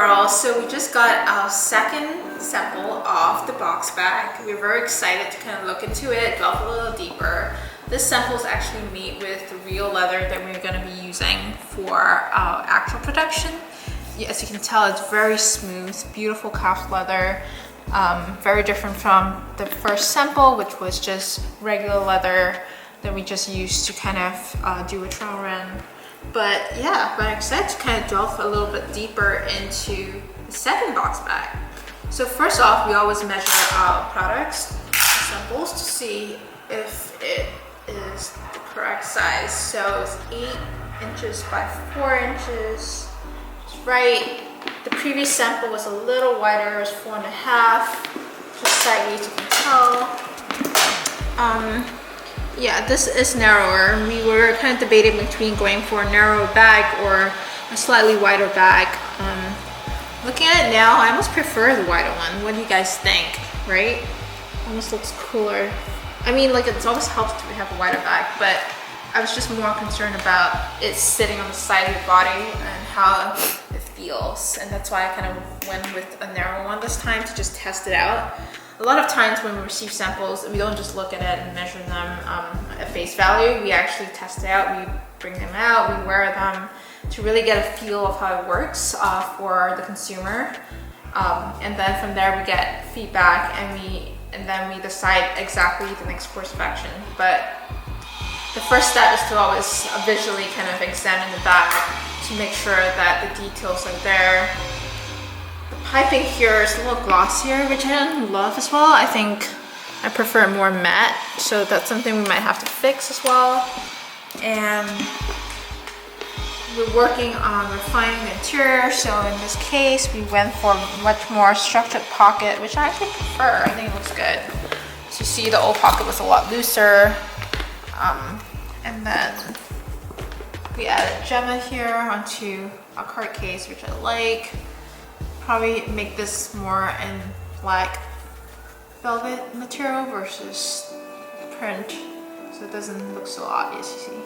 girls, so we just got our second sample of the box bag. We're very excited to kind of look into it, delve a little deeper. This sample is actually made with the real leather that we're going to be using for our actual production. As you can tell, it's very smooth, beautiful calf leather, very different from the first sample, which was just regular leather that we just used to kind of do a trial run. But yeah, I'm excited to kind of delve a little bit deeper into the second box bag. So first off, we always measure our products, samples, to see if it is the correct size. So it's 8 inches by 4 inches. It's right. The previous sample was a little wider, it was 4.5, just sideways you can tell. Yeah, this is narrower. We were kind of debating between going for a narrow bag or a slightly wider bag. Looking at it now, I almost prefer the wider one. What do you guys think, right? Almost looks cooler. I mean, like, it's always helps to have a wider bag, but I was just more concerned about it sitting on the side of your body and how it feels. And that's why I kind of went with a narrow one this time to just test it out. A lot of times when we receive samples, we don't just look at it and measure them at face value. We actually test it out, we bring them out, we wear them to really get a feel of how it works for the consumer. And then from there we get feedback and then we decide exactly the next course of action. But the first step is to always visually kind of examine the bag to make sure that the details are there. Piping here is a little glossier, which I don't love as well. I think I prefer more matte, so that's something we might have to fix as well. And we're working on refining the interior, so in this case we went for a much more structured pocket, which I actually prefer. I think it looks good. So you see the old pocket was a lot looser. And then we added Jemma here onto a card case, which I like. Probably make this more in black velvet material versus print, so it doesn't look so obvious, you see.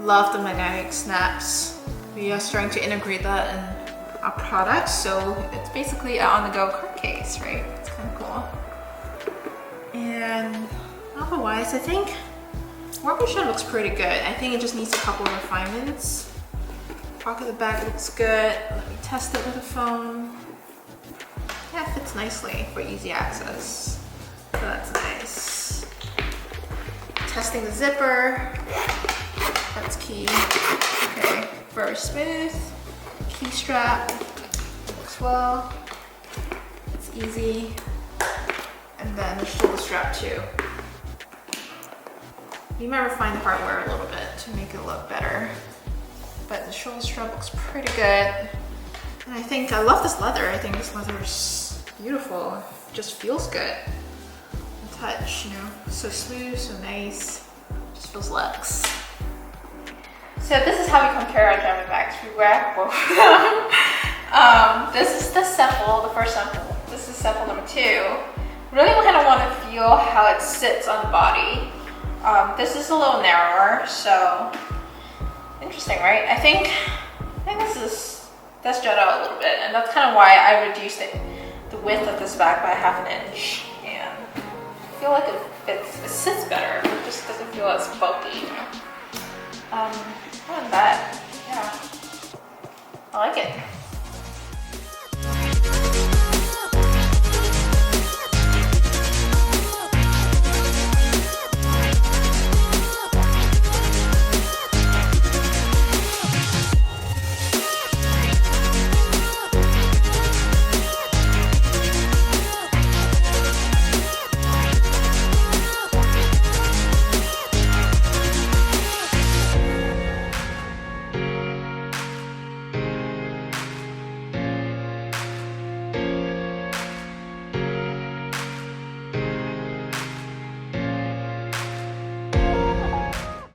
Love the magnetic snaps. We are starting to integrate that in our products, so it's basically an on-the-go card case, right? It's kind of cool. And otherwise, I think workmanship looks pretty good. I think it just needs a couple of refinements. Pocket of the bag looks good. Let me test it with a phone. Yeah, it fits nicely for easy access. So that's nice. Testing the zipper. That's key. Okay, very smooth. Key strap works well. It's easy. And then the shoulder strap too. You might refine the hardware a little bit to make it look better. But the shoulder strap looks pretty good. And I think I love this leather. I think this leather is beautiful. It just feels good. The touch, you know, so smooth, so nice. Just feels luxe. So this is how we compare our Jemma bags. We wear both of them. This is the sample, the first sample. This is sample number 2. Really kind of want to feel how it sits on the body. This is a little narrower, so interesting, right? I think that's jutted out a little bit, and that's kind of why I reduced the width of this bag by ½ inch. And I feel like it sits better. It just doesn't feel as bulky, you know? Other than that, yeah, I like it.